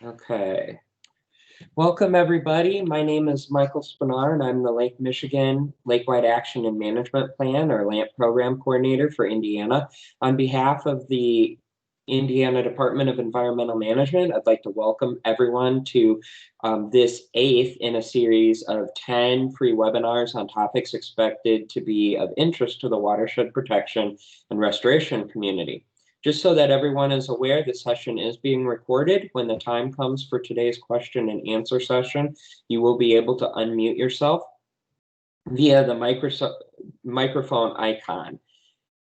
Okay. Welcome, everybody. My name is Michael Spinar, and I'm the Lake Michigan Lakewide Action and Management Plan, or LAMP Program Coordinator for Indiana. On behalf of the Indiana Department of Environmental Management, I'd like to welcome everyone to this 8th in a series of 10 free webinars on topics expected to be of interest to the watershed protection and restoration community. Just so that everyone is aware, this session is being recorded. When the time comes for today's question and answer session, you will be able to unmute yourself via the microphone icon.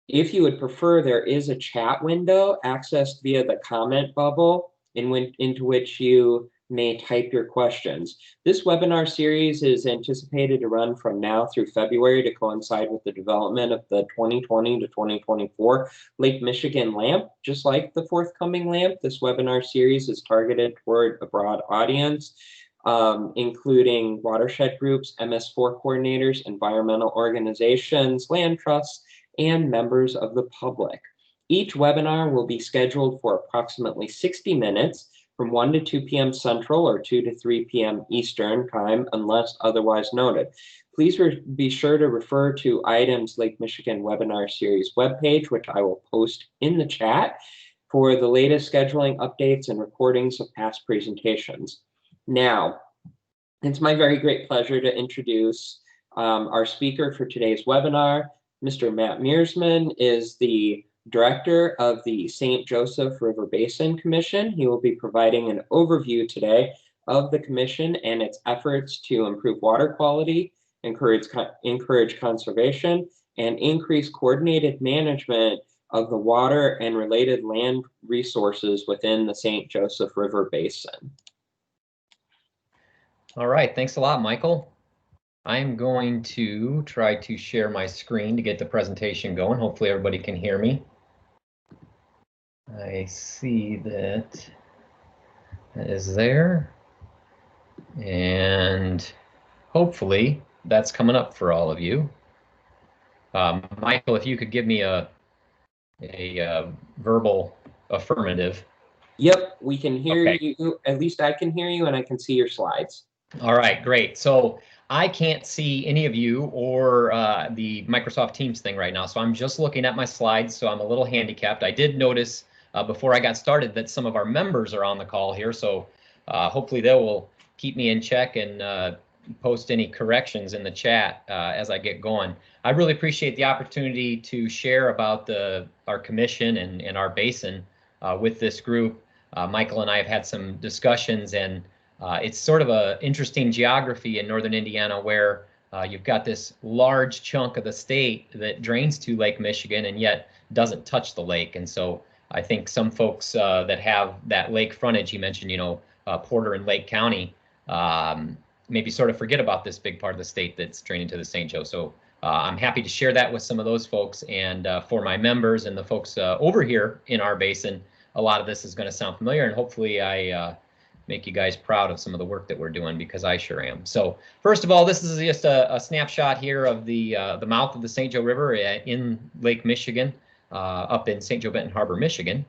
If you would prefer, there is a chat window accessed via the comment bubble into which you may type your questions. This webinar series is anticipated to run from now through February to coincide with the development of the 2020 to 2024 Lake Michigan LAMP. Just like the forthcoming LAMP, this webinar series is targeted toward a broad audience, including watershed groups, MS4 coordinators, environmental organizations, land trusts, and members of the public. Each webinar will be scheduled for approximately 60 minutes from 1 to 2 p.m. Central or 2 to 3 p.m. Eastern time, unless otherwise noted. Please be sure to refer to items Lake Michigan Webinar Series webpage, which I will post in the chat, for the latest scheduling updates and recordings of past presentations. Now, it's my very great pleasure to introduce our speaker for today's webinar. Mr. Matt Mearsman is the director of the St. Joseph River Basin Commission. He will be providing an overview today of the commission and its efforts to improve water quality, encourage conservation, and increase coordinated management of the water and related land resources within the St. Joseph River Basin. All right, thanks a lot, Michael. I'm going to try to share my screen to get the presentation going. Hopefully everybody can hear me. I see that is there. And hopefully that's coming up for all of you. Michael, if you could give me a verbal affirmative. Yep, we can hear you. At least I can hear you and I can see your slides. All right, great. So I can't see any of you or the Microsoft Teams thing right now, so I'm just looking at my slides, so I'm a little handicapped. I did notice before I got started that some of our members are on the call here, so hopefully they will keep me in check and post any corrections in the chat as I get going. I really appreciate the opportunity to share about our commission and our basin with this group. Michael and I have had some discussions, and it's sort of an interesting geography in northern Indiana where you've got this large chunk of the state that drains to Lake Michigan and yet doesn't touch the lake. And so I think some folks that have that lake frontage, you mentioned, Porter and Lake County, maybe sort of forget about this big part of the state that's draining to the St. Joe. So I'm happy to share that with some of those folks. And for my members and the folks over here in our basin, a lot of this is going to sound familiar, and hopefully I make you guys proud of some of the work that we're doing, because I sure am. So first of all, this is just a snapshot here of the mouth of the St. Joe River in Lake Michigan, up in St. Joe Benton Harbor, Michigan.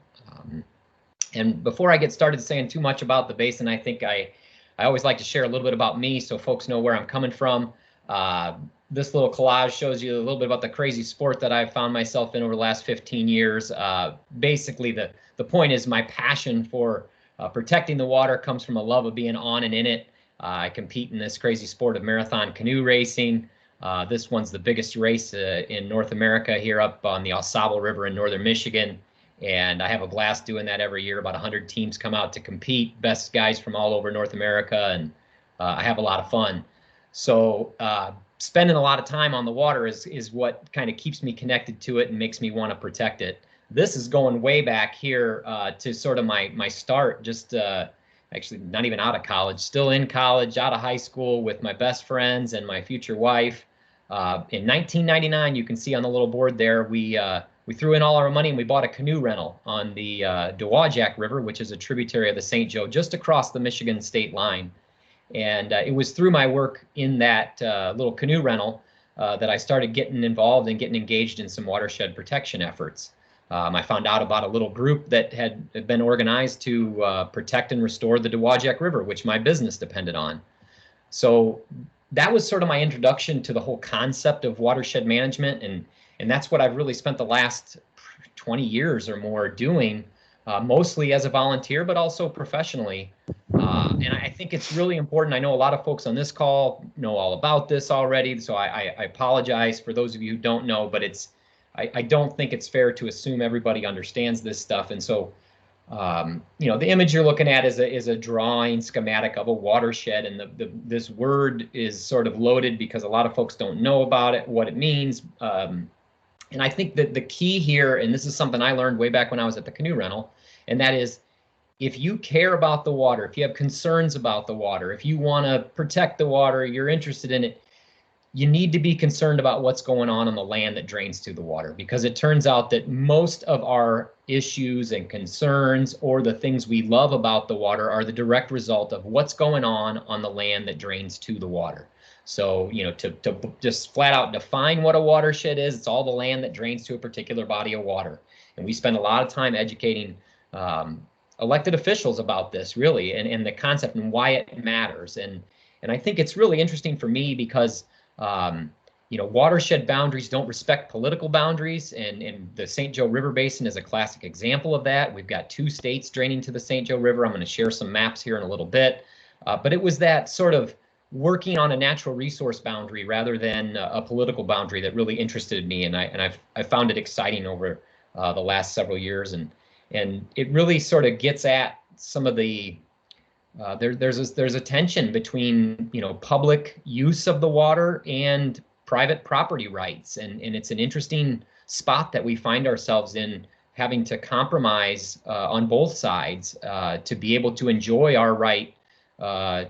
And before I get started saying too much about the basin, I think I always like to share a little bit about me so folks know where I'm coming from. This little collage shows you a little bit about the crazy sport that I've found myself in over the last 15 years. Basically, the point is my passion for protecting the water comes from a love of being on and in it. I compete in this crazy sport of marathon canoe racing. This one's the biggest race in North America here up on the AuSable River in northern Michigan. And I have a blast doing that every year. About 100 teams come out to compete, best guys from all over North America, and I have a lot of fun. So spending a lot of time on the water is what kind of keeps me connected to it and makes me want to protect it. This is going way back here to sort of my start, just actually not even out of college, still in college, out of high school with my best friends and my future wife. In 1999, you can see on the little board there, we threw in all our money and we bought a canoe rental on the Dowagiac River, which is a tributary of the St. Joe, just across the Michigan state line. And it was through my work in that little canoe rental that I started getting involved and getting engaged in some watershed protection efforts. I found out about a little group that had been organized to protect and restore the Dowagiac River, which my business depended on. So that was sort of my introduction to the whole concept of watershed management, and that's what I've really spent the last 20 years or more doing, mostly as a volunteer, but also professionally. And I think it's really important. I know a lot of folks on this call know all about this already, so I apologize for those of you who don't know, but I don't think it's fair to assume everybody understands this stuff. And so, the image you're looking at is a drawing schematic of a watershed, and this word is sort of loaded because a lot of folks don't know about it, what it means. And I think that the key here, and this is something I learned way back when I was at the canoe rental, and that is, if you care about the water, if you have concerns about the water, if you want to protect the water, you're interested in it, you need to be concerned about what's going on the land that drains to the water, because it turns out that most of our issues and concerns, or the things we love about the water, are the direct result of what's going on the land that drains to the water. So, to just flat out define what a watershed is, it's all the land that drains to a particular body of water. And we spend a lot of time educating elected officials about this, really, and the concept and why it matters. And I think it's really interesting for me because watershed boundaries don't respect political boundaries, and the St. Joe River Basin is a classic example of that. We've got 2 states draining to the St. Joe River. I'm going to share some maps here in a little bit, but it was that sort of working on a natural resource boundary rather than a political boundary that really interested me, and I found it exciting over the last several years, and it really sort of gets at some of the there's a tension between public use of the water and private property rights, and it's an interesting spot that we find ourselves in, having to compromise on both sides to be able to enjoy our right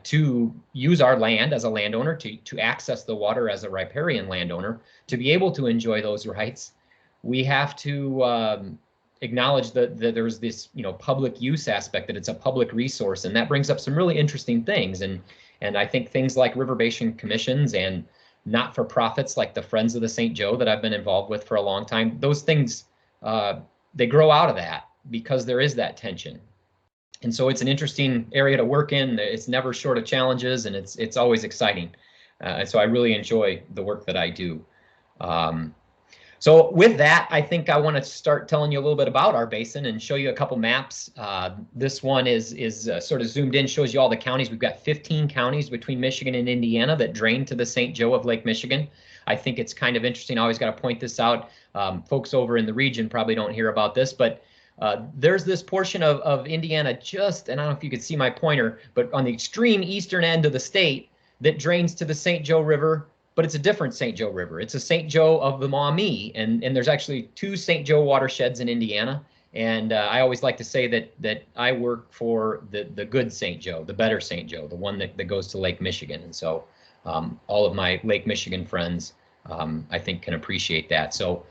to use our land as a landowner, to access the water as a riparian landowner. To be able to enjoy those rights, we have to acknowledge that there's this public use aspect, that it's a public resource, and that brings up some really interesting things. And I think things like river basin commissions and not-for-profits like the Friends of the St. Joe that I've been involved with for a long time, those things they grow out of that because there is that tension. And so it's an interesting area to work in. It's never short of challenges, and it's always exciting. And so I really enjoy the work that I do. So with that, I think I want to start telling you a little bit about our basin and show you a couple maps. This one is sort of zoomed in, shows you all the counties. We've got 15 counties between Michigan and Indiana that drain to the St. Joe of Lake Michigan. I think it's kind of interesting. I always got to point this out. Folks over in the region probably don't hear about this, but there's this portion of Indiana, and I don't know if you could see my pointer, but on the extreme eastern end of the state that drains to the St. Joe River. But it's a different St. Joe River. It's a St. Joe of the Maumee, and there's actually 2 St. Joe watersheds in Indiana. And I always like to say that I work for the good St. Joe, the better St. Joe, the one that goes to Lake Michigan. And so all of my Lake Michigan friends, I think, can appreciate that. So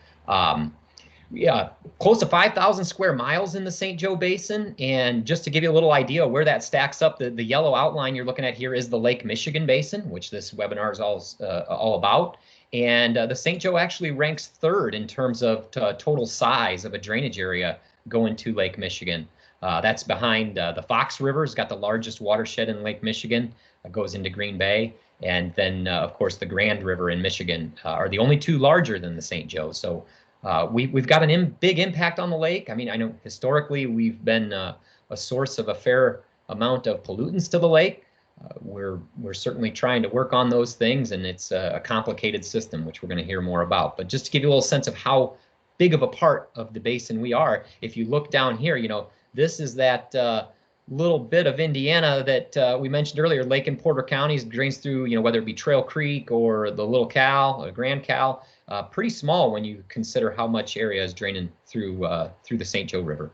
yeah, close to 5,000 square miles in the St. Joe Basin. And just to give you a little idea where that stacks up, the yellow outline you're looking at here is the Lake Michigan Basin, which this webinar is all about. And the St. Joe actually ranks 3rd in terms of total size of a drainage area going to Lake Michigan. That's behind the Fox River. It's got the largest watershed in Lake Michigan. It goes into Green Bay. And then, of course, the Grand River in Michigan are the only 2 larger than the St. Joe. So we've got a big impact on the lake. I mean, I know historically we've been a source of a fair amount of pollutants to the lake. We're certainly trying to work on those things, and it's a complicated system, which we're going to hear more about. But just to give you a little sense of how big of a part of the basin we are, if you look down here, this is that little bit of Indiana that we mentioned earlier. Lake and Porter counties drains through, whether it be Trail Creek or the Little Cal or Grand Cal. Pretty small when you consider how much area is draining through the St. Joe River.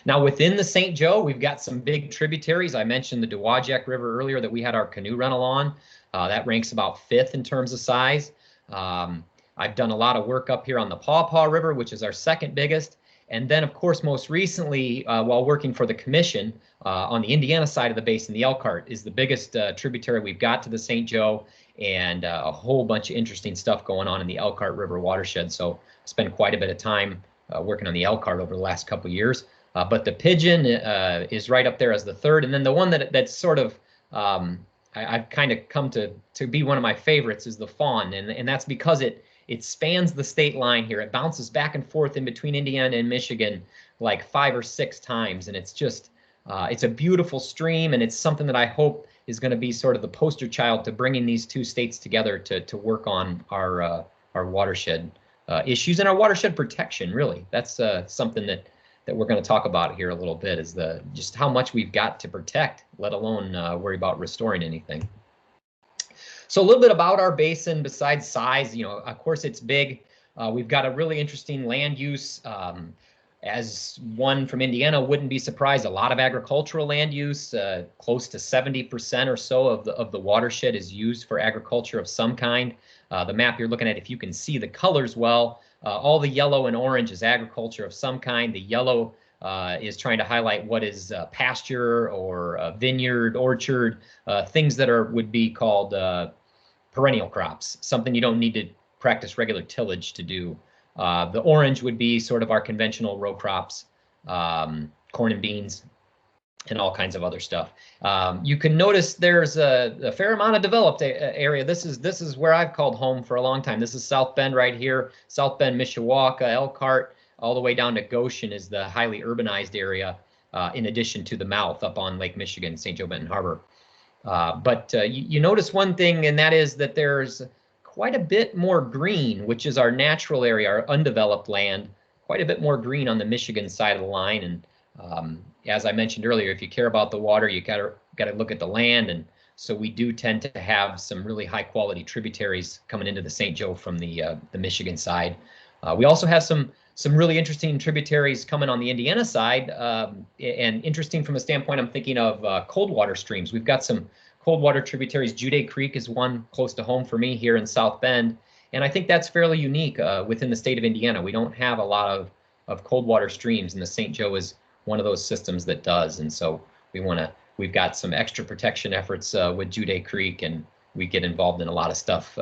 Now within the St. Joe, we've got some big tributaries. I mentioned the Dowagiac River earlier that we had our canoe rental on. That ranks about 5th in terms of size. I've done a lot of work up here on the Paw Paw River, which is our 2nd biggest. And then, of course, most recently, while working for the commission on the Indiana side of the basin, the Elkhart is the biggest tributary we've got to the St. Joe, and a whole bunch of interesting stuff going on in the Elkhart River watershed. So I spend quite a bit of time working on the Elkhart over the last couple of years. But the pigeon is right up there as the third. And then the one that's sort of, I've kind of come to be one of my favorites is the fawn. And that's because it spans the state line here. It bounces back and forth in between Indiana and Michigan like 5 or 6 times. And it's just, it's a beautiful stream. And it's something that I hope is going to be sort of the poster child to bringing these two states together to work on our watershed issues and our watershed protection, really. That's something that we're going to talk about here a little bit, is just how much we've got to protect, let alone worry about restoring anything. So a little bit about our basin besides size. Of course, it's big. We've got a really interesting land use. As one from Indiana wouldn't be surprised, a lot of agricultural land use, close to 70% or so of the watershed is used for agriculture of some kind. The map you're looking at, if you can see the colors well, all the yellow and orange is agriculture of some kind. The yellow is trying to highlight what is pasture or vineyard, orchard, things that would be called perennial crops, something you don't need to practice regular tillage to do. The orange would be sort of our conventional row crops, corn and beans, and all kinds of other stuff. You can notice there's a fair amount of developed area. This is where I've called home for a long time. This is South Bend right here. South Bend, Mishawaka, Elkhart, all the way down to Goshen is the highly urbanized area, in addition to the mouth up on Lake Michigan, St. Joe Benton Harbor. But you notice one thing, and that is that there's quite a bit more green, which is our natural area, our undeveloped land, quite a bit more green on the Michigan side of the line. And as I mentioned earlier, if you care about the water, you got to look at the land. And so we do tend to have some really high quality tributaries coming into the St. Joe from the Michigan side. We also have some really interesting tributaries coming on the Indiana side, and interesting from a standpoint, I'm thinking of cold water streams. We've got some cold water tributaries. Jude Creek is one close to home for me here in South Bend. And I think that's fairly unique within the state of Indiana. We don't have a lot of cold water streams, and the St. Joe is one of those systems that does. And so we've got some extra protection efforts with Jude Creek, and we get involved in a lot of stuff.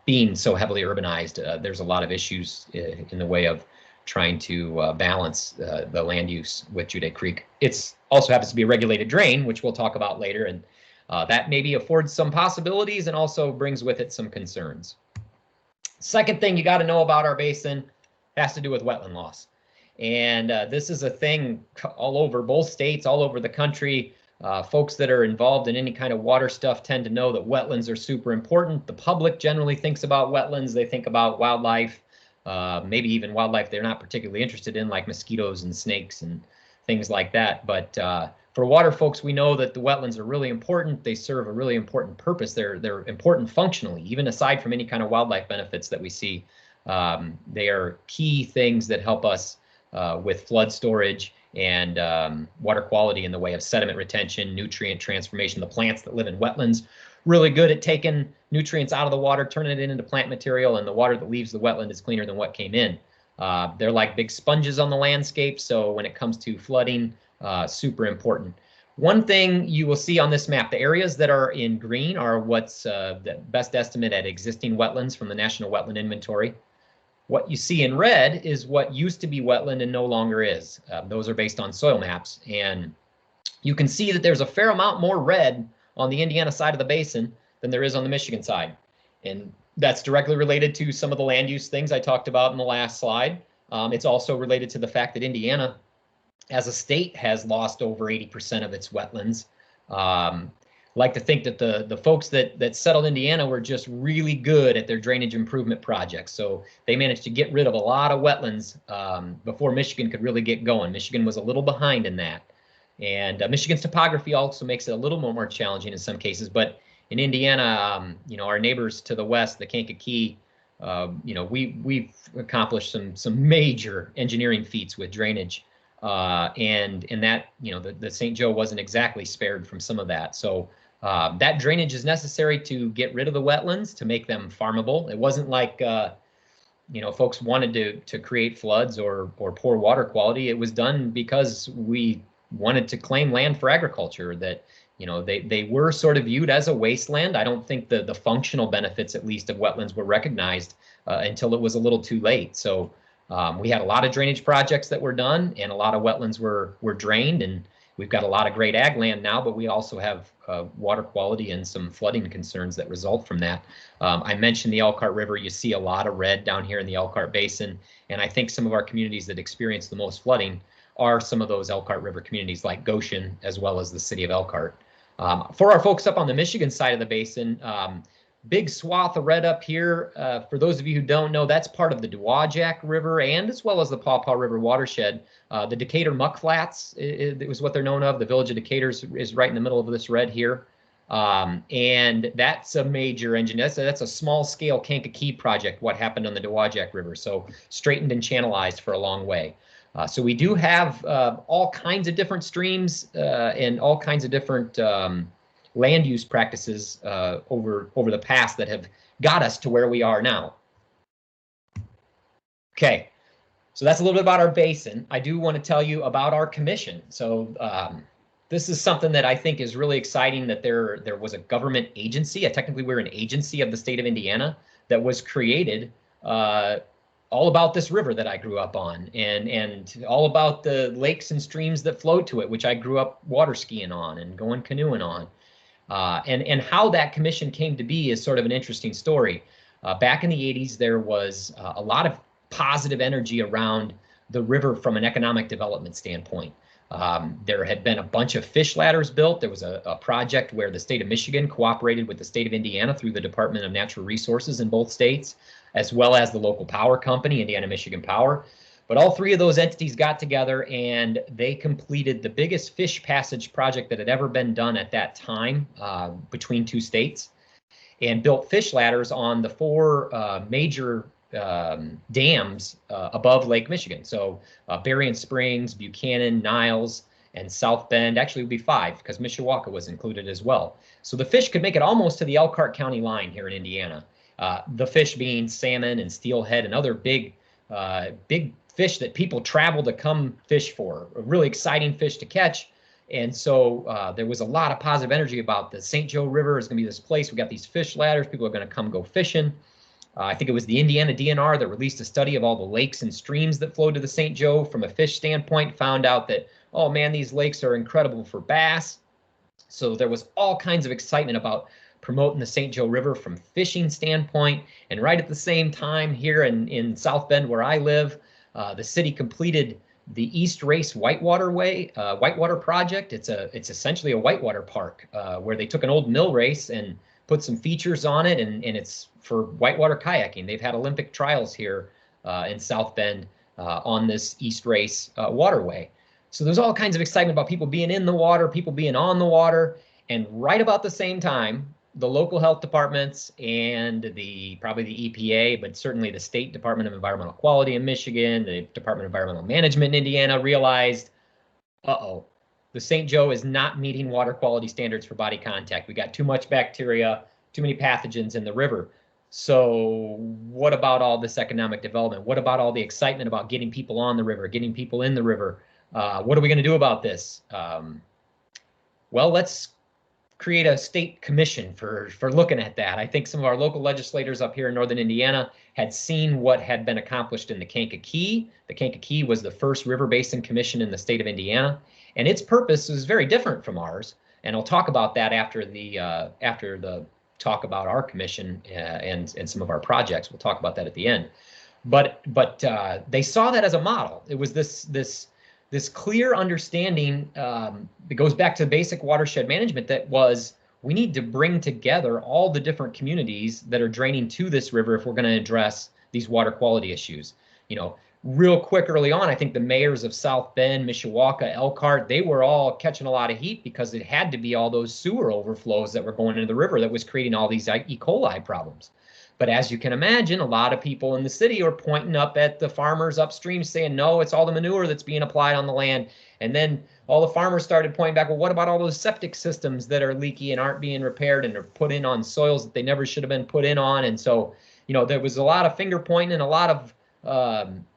Being so heavily urbanized, there's a lot of issues in the way of trying to balance the land use with Jude Creek. It's also happens to be a regulated drain, which we'll talk about later. And that maybe affords some possibilities and also brings with it some concerns. Second thing you got to know about our basin has to do with wetland loss. And this is a thing all over both states, all over the country. Folks that are involved in any kind of water stuff tend to know that wetlands are super important. The public generally thinks about wetlands. They think about wildlife, maybe even wildlife they're not particularly interested in, like mosquitoes and snakes and things like that. But for water folks, we know that the wetlands are really important. They serve a really important purpose. They're important functionally, even aside from any kind of wildlife benefits that we see. They are key things that help us with flood storage and water quality in the way of sediment retention, nutrient transformation. The plants that live in wetlands really good at taking nutrients out of the water, turning it into plant material, and the water that leaves the wetland is cleaner than what came in. They're like big sponges on the landscape, so when it comes to flooding, super important. One thing you will see on this map, the areas that are in green are what's the best estimate at existing wetlands from the National Wetland Inventory. What you see in red is what used to be wetland and no longer is. Those are based on soil maps. And you can see that there's a fair amount more red on the Indiana side of the basin than there is on the Michigan side. And that's directly related to some of the land use things I talked about in the last slide. It's also related to the fact that Indiana, as a state, has lost over 80% of its wetlands. Like to think that the folks that settled Indiana were just really good at their drainage improvement projects. So they managed to get rid of a lot of wetlands before Michigan could really get going. Michigan was a little behind in that. And Michigan's topography also makes it a little more challenging in some cases. But in Indiana, our neighbors to the west, the Kankakee, we've accomplished some major engineering feats with drainage. And that, the St. Joe wasn't exactly spared from some of that. So that drainage is necessary to get rid of the wetlands, to make them farmable. It wasn't like, folks wanted to create floods or poor water quality. It was done because we wanted to claim land for agriculture, that, they were sort of viewed as a wasteland. I don't think the functional benefits, at least, of wetlands were recognized until it was a little too late. So We had a lot of drainage projects that were done, and a lot of wetlands were drained, and we've got a lot of great ag land now, but we also have water quality and some flooding concerns that result from that. I mentioned the Elkhart River. You see a lot of red down here in the Elkhart Basin, and I think some of our communities that experience the most flooding are some of those Elkhart River communities like Goshen, as well as the city of Elkhart. For our folks up on the Michigan side of the basin, big swath of red up here. For those of you who don't know, that's part of the Dowagiac River and as well as the Paw Paw River watershed. The Decatur Muck Flats, it was what they're known of. The village of Decatur is right in the middle of this red here. And that's a major engine. That's a small scale Kankakee project, what happened on the Dowagiac River. So straightened and channelized for a long way. So we do have all kinds of different streams and all kinds of different land use practices over the past that have got us to where we are now. Okay, so that's a little bit about our basin. I do want to tell you about our commission. So this is something that I think is really exciting, that there was a government agency, technically we're an agency of the state of Indiana, that was created all about this river that I grew up on, and all about the lakes and streams that flow to it, which I grew up water skiing on and going canoeing on. And how that commission came to be is sort of an interesting story. Back in the 80s, there was a lot of positive energy around the river from an economic development standpoint. There had been a bunch of fish ladders built. There was a project where the state of Michigan cooperated with the state of Indiana through the Department of Natural Resources in both states, as well as the local power company, Indiana Michigan Power. But all three of those entities got together and they completed the biggest fish passage project that had ever been done at that time between two states, and built fish ladders on the four major dams above Lake Michigan. So Berrien Springs, Buchanan, Niles, and South Bend. Actually, it would be five because Mishawaka was included as well. So the fish could make it almost to the Elkhart County line here in Indiana. The fish being salmon and steelhead and other big fish that people travel to come fish for, a really exciting fish to catch. And so there was a lot of positive energy about the St. Joe River is going to be this place. We got these fish ladders. People are going to come go fishing. I think it was the Indiana DNR that released a study of all the lakes and streams that flow to the St. Joe from a fish standpoint, found out that, oh man, these lakes are incredible for bass. So there was all kinds of excitement about promoting the St. Joe River from fishing standpoint. And right at the same time here in South Bend where I live, the city completed the East Race Whitewater Project. It's essentially a whitewater park where they took an old mill race and put some features on it, and it's for whitewater kayaking. They've had Olympic trials here in South Bend on this East Race waterway. So there's all kinds of excitement about people being in the water, people being on the water, and right about the same time, the local health departments and probably the EPA, but certainly the State Department of Environmental Quality in Michigan, the Department of Environmental Management in Indiana realized, uh-oh, the St. Joe is not meeting water quality standards for body contact. We got too much bacteria, too many pathogens in the river. So what about all this economic development? What about all the excitement about getting people on the river, getting people in the river? What are we going to do about this? Well, let's create a state commission for looking at that. I think some of our local legislators up here in northern Indiana had seen what had been accomplished in the Kankakee. The Kankakee was the first river basin commission in the state of Indiana, and its purpose is very different from ours. And I'll talk about that after the talk about our commission and some of our projects. We'll talk about that at the end. But they saw that as a model. It was this clear understanding that goes back to basic watershed management, that was, we need to bring together all the different communities that are draining to this river if we're going to address these water quality issues. You know, real quick early on, I think the mayors of South Bend, Mishawaka, Elkhart, they were all catching a lot of heat because it had to be all those sewer overflows that were going into the river that was creating all these E. coli problems. But as you can imagine, a lot of people in the city are pointing up at the farmers upstream saying, no, it's all the manure that's being applied on the land. And then all the farmers started pointing back, well, what about all those septic systems that are leaky and aren't being repaired and are put in on soils that they never should have been put in on? And so, you know, there was a lot of finger pointing and a lot of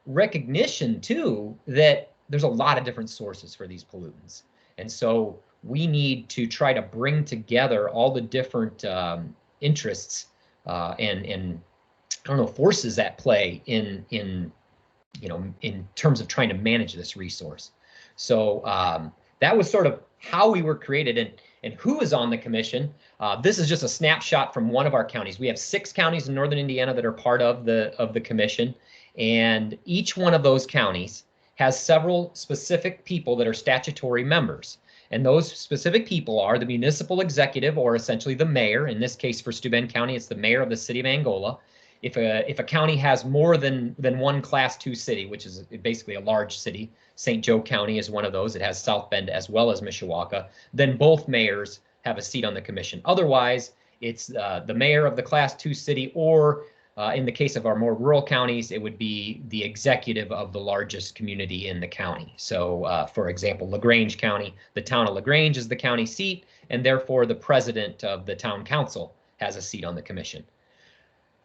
recognition too, that there's a lot of different sources for these pollutants. And so we need to try to bring together all the different interests and I don't know, forces at play in in terms of trying to manage this resource. So that was sort of how we were created, and who is on the commission. This is just a snapshot from one of our counties. We have 6 counties in northern Indiana that are part of the commission, and each one of those counties has several specific people that are statutory members. And those specific people are the municipal executive, or essentially the mayor. In this case, for Steuben County, it's the mayor of the city of Angola. If a county has more than one Class 2 city, which is basically a large city, St. Joe County is one of those. It has South Bend as well as Mishawaka. Then both mayors have a seat on the commission. Otherwise, it's the mayor of the Class 2 city, or in the case of our more rural counties, it would be the executive of the largest community in the county. So, for example, LaGrange County, the town of LaGrange is the county seat, and therefore the president of the town council has a seat on the commission.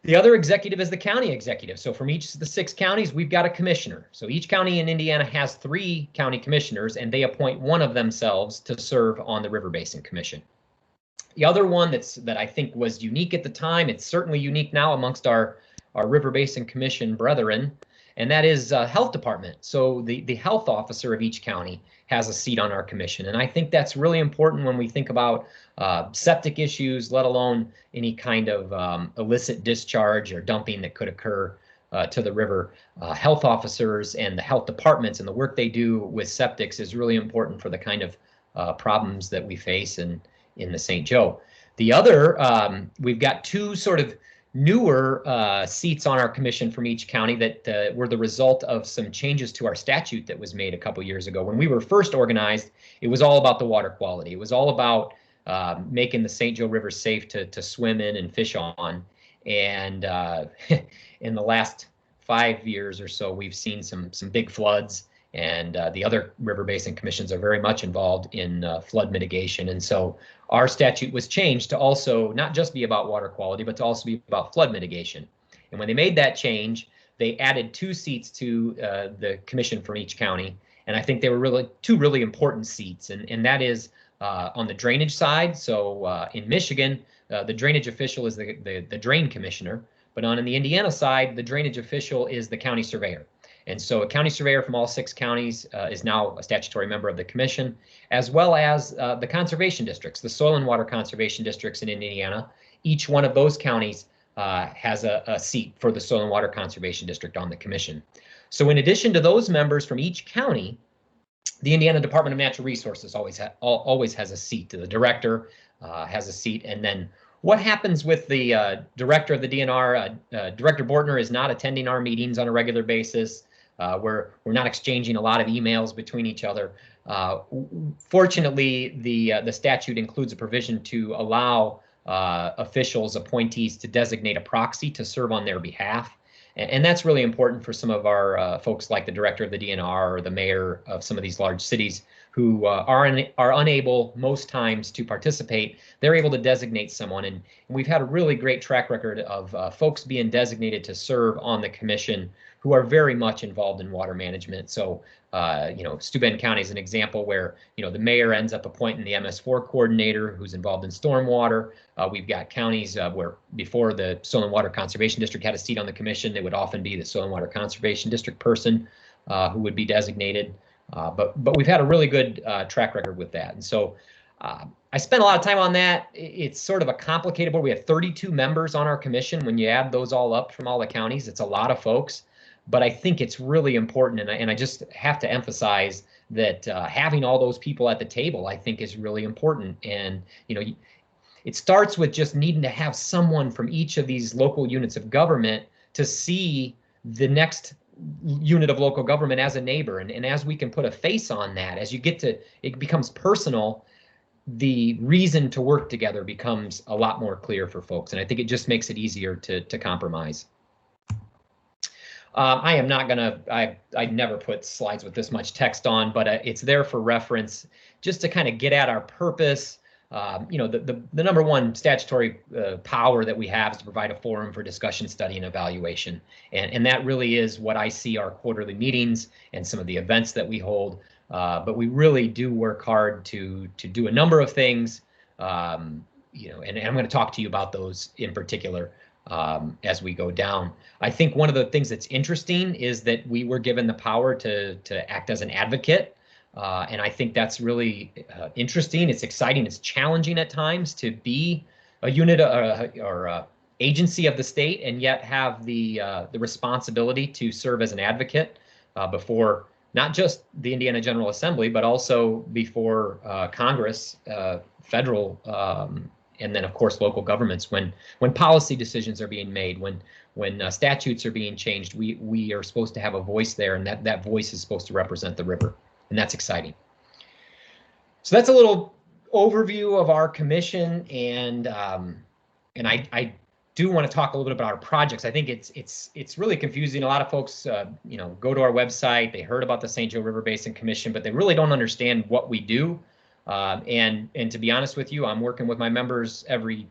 The other executive is the county executive. So from each of the 6 counties, we've got a commissioner. So each county in Indiana has 3 county commissioners, and they appoint one of themselves to serve on the River Basin Commission. The other one that I think was unique at the time, it's certainly unique now amongst our River Basin Commission brethren, and that is health department. So the health officer of each county has a seat on our commission. And I think that's really important when we think about septic issues, let alone any kind of illicit discharge or dumping that could occur to the river. Health officers and the health departments and the work they do with septics is really important for the kind of problems that we face in the St. Joe. The other, we've got 2 sort of newer seats on our commission from each county that were the result of some changes to our statute that was made a couple years ago. When we were first organized, it was all about the water quality. It was all about making the St. Joe River safe to swim in and fish on. And in the last 5 years or so, we've seen some big floods, and the other river basin commissions are very much involved in flood mitigation. And so our statute was changed to also not just be about water quality, but to also be about flood mitigation. And when they made that change, they added 2 seats to the commission from each county. And I think they were really 2 really important seats. And that is on the drainage side. So in Michigan, the drainage official is the drain commissioner. But on the Indiana side, the drainage official is the county surveyor. And so a county surveyor from all 6 counties is now a statutory member of the commission, as well as the conservation districts, the soil and water conservation districts in Indiana. Each one of those counties has a seat for the soil and water conservation district on the commission. So in addition to those members from each county, the Indiana Department of Natural Resources always has a seat. The director has a seat. And then what happens with the director of the DNR? Director Bortner is not attending our meetings on a regular basis. We're not exchanging a lot of emails between each other. Fortunately, the statute includes a provision to allow officials, appointees, to designate a proxy to serve on their behalf. And that's really important for some of our folks like the director of the DNR or the mayor of some of these large cities who are unable most times to participate. They're able to designate someone. And we've had a really great track record of folks being designated to serve on the commission who are very much involved in water management. So, Steuben County is an example where, the mayor ends up appointing the MS4 coordinator who's involved in stormwater. We've got counties where before the Soil and Water Conservation District had a seat on the commission, it would often be the Soil and Water Conservation District person who would be designated. But we've had a really good track record with that. And so I spent a lot of time on that. It's sort of a complicated board. We have 32 members on our commission. When you add those all up from all the counties, it's a lot of folks. But I think it's really important, and I just have to emphasize that having all those people at the table, I think, is really important. And it starts with just needing to have someone from each of these local units of government to see the next unit of local government as a neighbor. And as we can put a face on that, as you get to, it becomes personal, the reason to work together becomes a lot more clear for folks. And I think it just makes it easier to compromise. I am not gonna, I never put slides with this much text on, but it's there for reference just to kind of get at our purpose. The number one statutory power that we have is to provide a forum for discussion, study, and evaluation. And that really is what I see our quarterly meetings and some of the events that we hold. But we really do work hard to do a number of things, and I'm going to talk to you about those in particular. as we go down. I think one of the things that's interesting is that we were given the power to act as an advocate. And I think that's really interesting. It's exciting. It's challenging at times to be a unit or agency of the state and yet have the responsibility to serve as an advocate before not just the Indiana General Assembly, but also before Congress, federal, and then of course local governments when policy decisions are being made, when statutes are being changed. We are supposed to have a voice there, and that voice is supposed to represent the river, and that's exciting. So that's a little overview of our commission, and I do want to talk a little bit about our projects. I think it's really confusing. A lot of folks, go to our website. They heard about the St. Joe River Basin Commission, but they really don't understand what we do. And to be honest with you, I'm working with my members every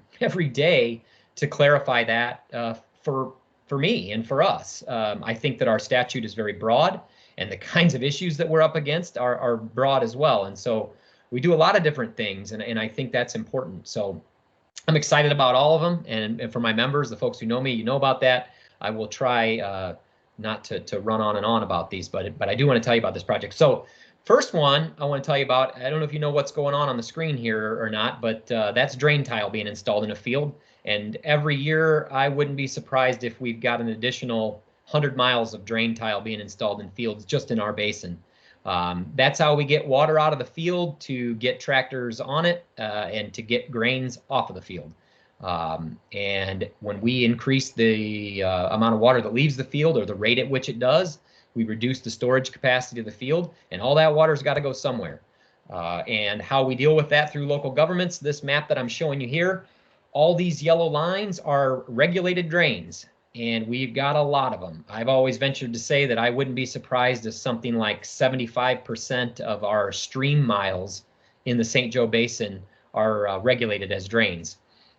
day to clarify that for me and for us. I think that our statute is very broad, and the kinds of issues that we're up against are broad as well. And so we do a lot of different things, and I think that's important. So I'm excited about all of them, and for my members, the folks who know me, you know about that. I will try not to run on and on about these, but I do want to tell you about this project. So first one I want to tell you about, I don't know if you know what's going on the screen here or not, but that's drain tile being installed in a field. And every year I wouldn't be surprised if we've got an additional 100 miles of drain tile being installed in fields just in our basin. That's how we get water out of the field to get tractors on it and to get grains off of the field. And when we increase the amount of water that leaves the field, or the rate at which it does, we reduce the storage capacity of the field, and all that water's got to go somewhere. And how we deal with that through local governments, this map that I'm showing you here, all these yellow lines are regulated drains, and we've got a lot of them. I've always ventured to say that I wouldn't be surprised if something like 75% of our stream miles in the St. Joe Basin are regulated as drains.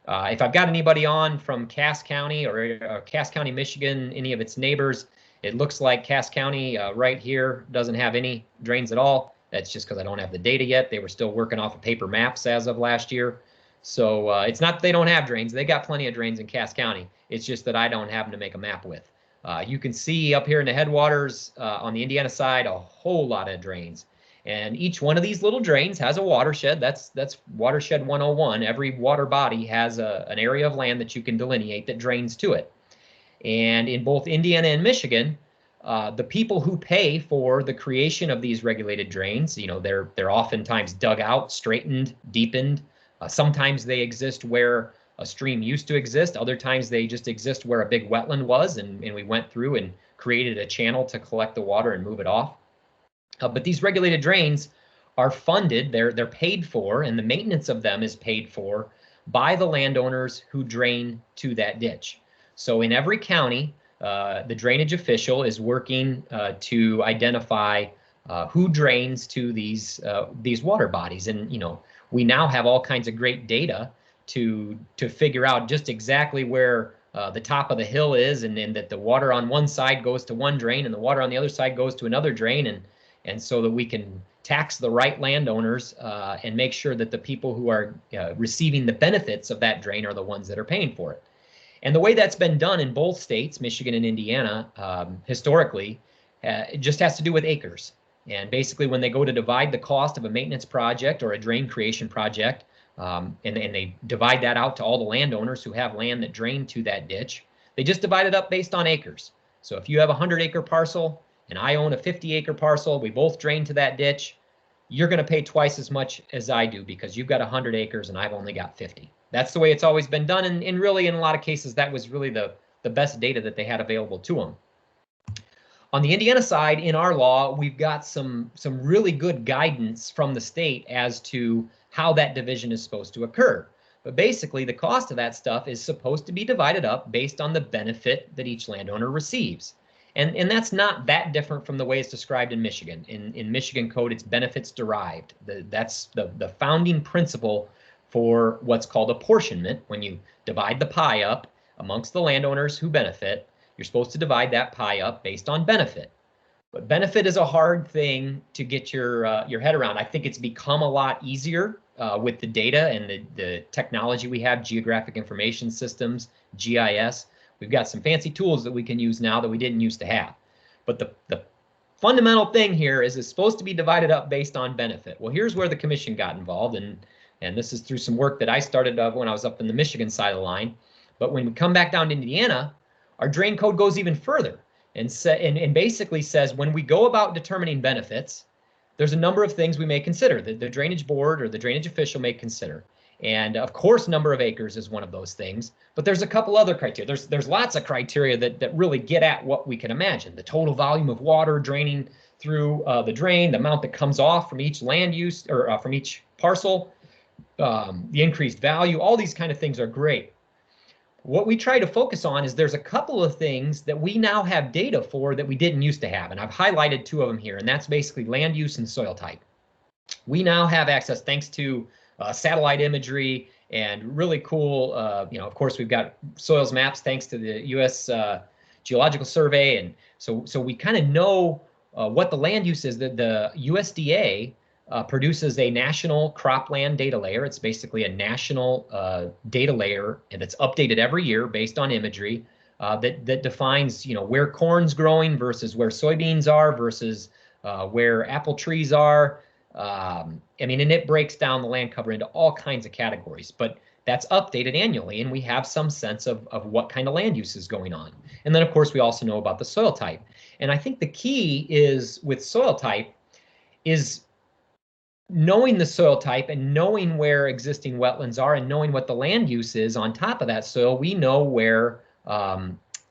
If I've got anybody on from Cass County or Cass County, Michigan, any of its neighbors, it looks like Cass County right here doesn't have any drains at all. That's just because I don't have the data yet. They were still working off of paper maps as of last year. So it's not that they don't have drains. They got plenty of drains in Cass County. It's just that I don't happen to make a map with. You can see up here in the headwaters on the Indiana side a whole lot of drains. And each one of these little drains has a watershed. That's Watershed 101. Every water body has an area of land that you can delineate that drains to it. And in both Indiana and Michigan, the people who pay for the creation of these regulated drains, they're oftentimes dug out, straightened, deepened. Sometimes they exist where a stream used to exist. Other times they just exist where a big wetland was, and we went through and created a channel to collect the water and move it off. But these regulated drains are funded, they're paid for, and the maintenance of them is paid for by the landowners who drain to that ditch. So in every county, the drainage official is working to identify who drains to these water bodies. And we now have all kinds of great data to figure out just exactly where the top of the hill is, and that the water on one side goes to one drain and the water on the other side goes to another drain, and so that we can tax the right landowners and make sure that the people who are receiving the benefits of that drain are the ones that are paying for it. And the way that's been done in both states, Michigan and Indiana, historically, it just has to do with acres. And basically, when they go to divide the cost of a maintenance project or a drain creation project, and they divide that out to all the landowners who have land that drain to that ditch, they just divide it up based on acres. So if you have a 100-acre parcel and I own a 50-acre parcel, we both drain to that ditch, you're going to pay twice as much as I do because you've got 100 acres and I've only got 50. That's the way it's always been done, and really in a lot of cases that was really the best data that they had available to them. On the Indiana side, in our law, we've got some really good guidance from the state as to how that division is supposed to occur. But basically, the cost of that stuff is supposed to be divided up based on the benefit that each landowner receives. And that's not that different from the way it's described in Michigan. In Michigan code, it's benefits derived. That's the founding principle for what's called apportionment. When you divide the pie up amongst the landowners who benefit, you're supposed to divide that pie up based on benefit. But benefit is a hard thing to get your head around. I think it's become a lot easier with the data and the technology we have, geographic information systems, GIS. We've got some fancy tools that we can use now that we didn't used to have. But the fundamental thing here is it's supposed to be divided up based on benefit. Well, here's where the commission got involved, and this is through some work that I started when I was up in the Michigan side of the line. But when we come back down to Indiana, our drain code goes even further and basically says when we go about determining benefits, there's a number of things we may consider that the drainage board or the drainage official may consider. And of course, number of acres is one of those things, but there's a couple other criteria. There's lots of criteria that really get at what we can imagine. The total volume of water draining through the drain, the amount that comes off from each land use or from each parcel, the increased value, all these kind of things are great. What we try to focus on is there's a couple of things that we now have data for that we didn't used to have. And I've highlighted two of them here, and that's basically land use and soil type. We now have access thanks to satellite imagery and really cool, of course, we've got soils maps thanks to the U.S. Geological Survey. And so we kind of know what the land use is. The USDA produces a national cropland data layer. It's basically a national data layer, and it's updated every year based on imagery that defines, where corn's growing versus where soybeans are versus where apple trees are. And it breaks down the land cover into all kinds of categories, but that's updated annually, and we have some sense of what kind of land use is going on. And then, of course, we also know about the soil type. And I think the key is with soil type is knowing the soil type and knowing where existing wetlands are and knowing what the land use is on top of that soil. We know where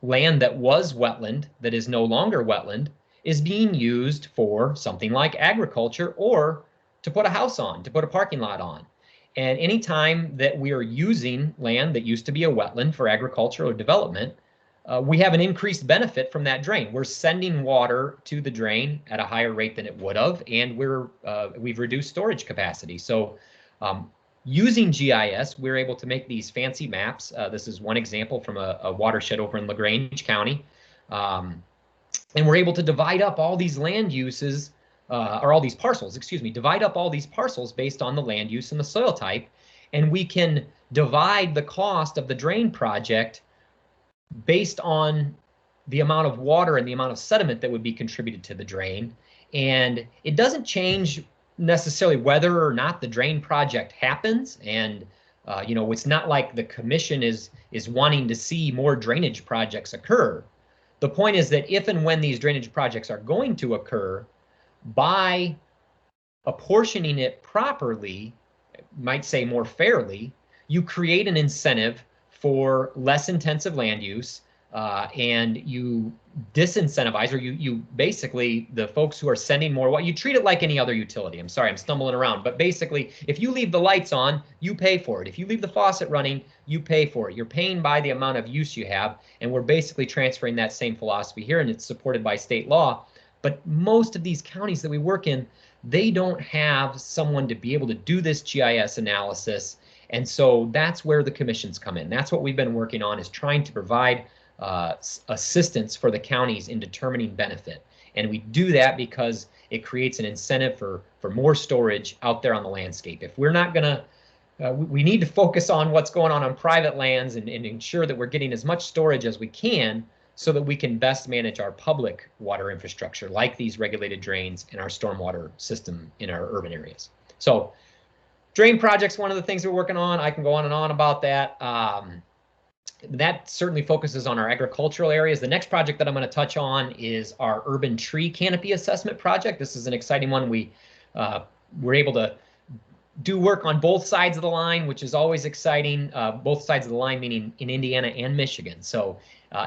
land that was wetland, that is no longer wetland, is being used for something like agriculture or to put a house on, to put a parking lot on. And anytime that we are using land that used to be a wetland for agriculture or development, we have an increased benefit from that drain. We're sending water to the drain at a higher rate than it would have, and we've reduced storage capacity. So using GIS, we're able to make these fancy maps. This is one example from a watershed over in LaGrange County. And we're able to divide up all these land uses, or all these parcels, divide up all these parcels based on the land use and the soil type. And we can divide the cost of the drain project based on the amount of water and the amount of sediment that would be contributed to the drain. And it doesn't change necessarily whether or not the drain project happens. And it's not like the commission is wanting to see more drainage projects occur. The point is that if and when these drainage projects are going to occur, by apportioning it properly, might say more fairly, you create an incentive for less intensive land use, and you disincentivize, or you basically, the folks who are sending more, what you treat it like any other utility. I'm sorry, I'm stumbling around, but basically, if you leave the lights on, you pay for it. If you leave the faucet running, you pay for it. You're paying by the amount of use you have, and we're basically transferring that same philosophy here, and it's supported by state law. But most of these counties that we work in, they don't have someone to be able to do this GIS analysis. And so that's where the commissions come in. That's what we've been working on, is trying to provide assistance for the counties in determining benefit. And we do that because it creates an incentive for more storage out there on the landscape. If we're not going to, we need to focus on what's going on private lands and ensure that we're getting as much storage as we can so that we can best manage our public water infrastructure, like these regulated drains and our stormwater system in our urban areas. So drain project's one of the things we're working on. I can go on and on about that. That certainly focuses on our agricultural areas. The next project that I'm going to touch on is our urban tree canopy assessment project. This is an exciting one. We're able to do work on both sides of the line, which is always exciting. Both sides of the line, meaning in Indiana and Michigan. So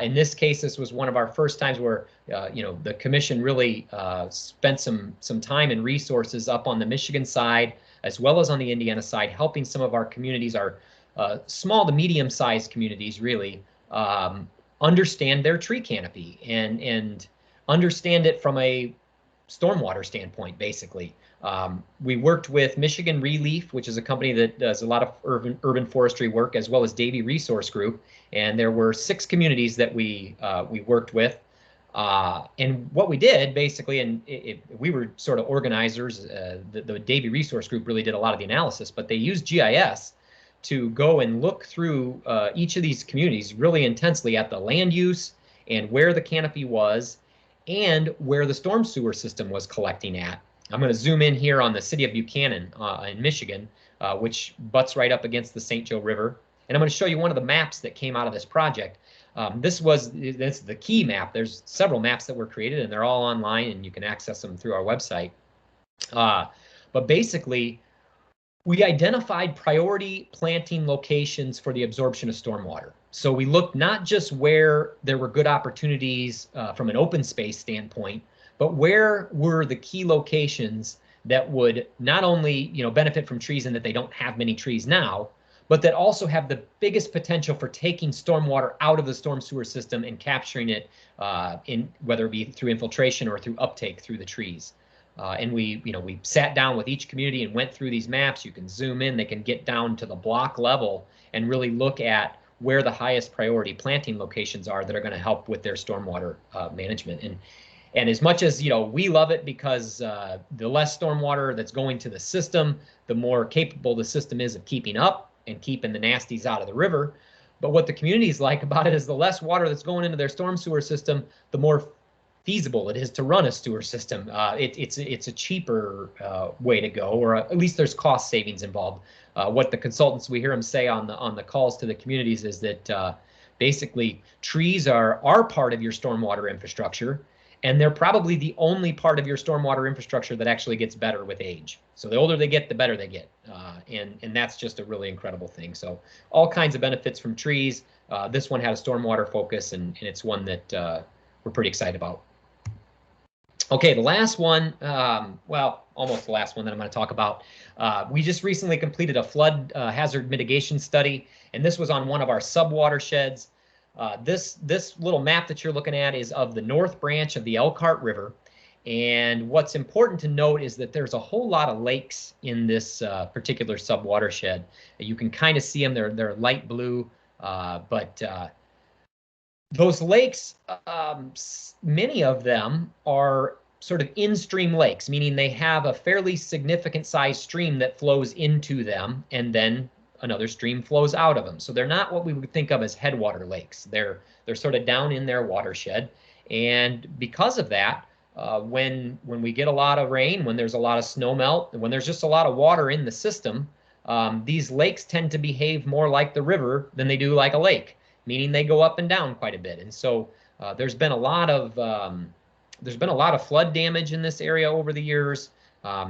in this case, this was one of our first times where the commission really spent some time and resources up on the Michigan side as well as on the Indiana side, helping some of our communities, our small to medium-sized communities, really understand their tree canopy and understand it from a stormwater standpoint, basically. We worked with Michigan Relief, which is a company that does a lot of urban forestry work, as well as Davie Resource Group, and there were 6 communities that we worked with. And what we did basically, and we were sort of organizers, the Davie Resource Group really did a lot of the analysis, but they used GIS to go and look through each of these communities really intensely at the land use and where the canopy was and where the storm sewer system was collecting at. I'm going to zoom in here on the city of Buchanan in Michigan, which butts right up against the St. Joe River. And I'm going to show you one of the maps that came out of this project. This is the key map. There's several maps that were created and they're all online and you can access them through our website. But basically, we identified priority planting locations for the absorption of stormwater. So we looked not just where there were good opportunities from an open space standpoint, but where were the key locations that would not only benefit from trees and that they don't have many trees now, but that also have the biggest potential for taking stormwater out of the storm sewer system and capturing it in whether it be through infiltration or through uptake through the trees. And we sat down with each community and went through these maps. You can zoom in, they can get down to the block level and really look at where the highest priority planting locations are that are going to help with their stormwater management. And as much as we love it because the less stormwater that's going to the system, the more capable the system is of keeping up and keeping the nasties out of the river. But what the communities like about it is the less water that's going into their storm sewer system, the more feasible it is to run a sewer system. It's a cheaper way to go, or at least there's cost savings involved. What the consultants, we hear them say on the calls to the communities is that basically trees are part of your stormwater infrastructure, and they're probably the only part of your stormwater infrastructure that actually gets better with age. So the older they get, the better they get, and that's just a really incredible thing. So all kinds of benefits from trees. This one had a stormwater focus, and it's one that we're pretty excited about. Okay, the last one, well, almost the last one that I'm going to talk about. We just recently completed a flood hazard mitigation study, and this was on one of our sub-watersheds. This little map that you're looking at is of the north branch of the Elkhart River. And what's important to note is that there's a whole lot of lakes in this particular sub-watershed. You can kind of see them, they're light blue, but those lakes, many of them are sort of in-stream lakes, meaning they have a fairly significant size stream that flows into them, and then another stream flows out of them. So they're not what we would think of as headwater lakes. They're sort of down in their watershed, and because of that, when we get a lot of rain, when there's a lot of snow melt, and when there's just a lot of water in the system, these lakes tend to behave more like the river than they do like a lake, meaning they go up and down quite a bit. And so there's been a lot of flood damage in this area over the years.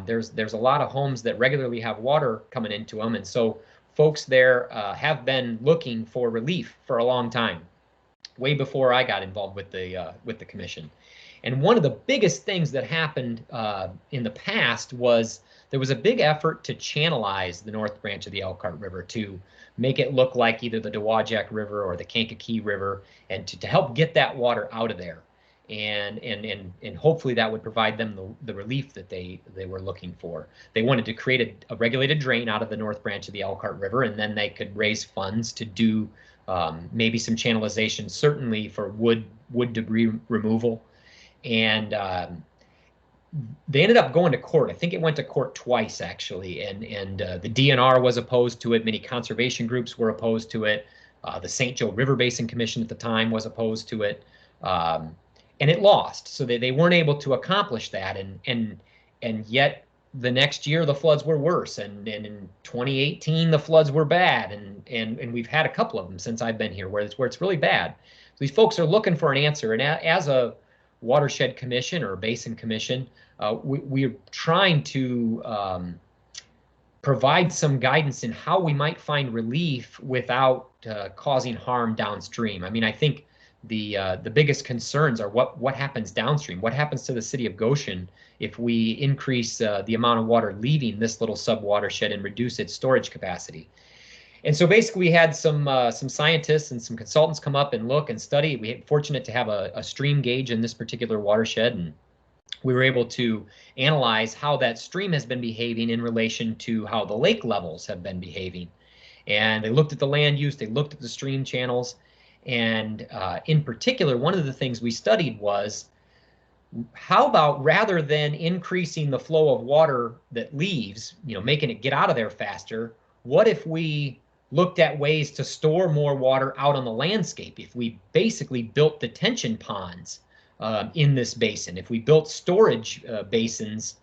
There's a lot of homes that regularly have water coming into them, and so folks there have been looking for relief for a long time, way before I got involved with the commission. And one of the biggest things that happened in the past was there was a big effort to channelize the north branch of the Elkhart River to make it look like either the Dowagiac River or the Kankakee River, and to help get that water out of there. And hopefully that would provide them the relief that they were looking for. They wanted to create a regulated drain out of the north branch of the Elkhart River, and then they could raise funds to do maybe some channelization, certainly for wood debris removal. And they ended up going to court. I think it went to court twice, actually, and the DNR was opposed to it. Many conservation groups were opposed to it. The St. Joe River Basin Commission at the time was opposed to it, and it lost. So they weren't able to accomplish that, and yet the next year the floods were worse, and in 2018 the floods were bad, and we've had a couple of them since I've been here where it's really bad. So these folks are looking for an answer, and as a watershed commission or basin commission, we're trying to provide some guidance in how we might find relief without causing harm downstream. I mean, I think the biggest concerns are what happens downstream. What happens to the city of Goshen if we increase the amount of water leaving this little sub-watershed and reduce its storage capacity? And so basically we had some scientists and some consultants come up and look and study. We were fortunate to have a stream gauge in this particular watershed, and we were able to analyze how that stream has been behaving in relation to how the lake levels have been behaving. And they looked at the land use, they looked at the stream channels, And in particular, one of the things we studied was, how about rather than increasing the flow of water that leaves, making it get out of there faster, what if we looked at ways to store more water out on the landscape? If we basically built detention ponds in this basin, if we built storage basins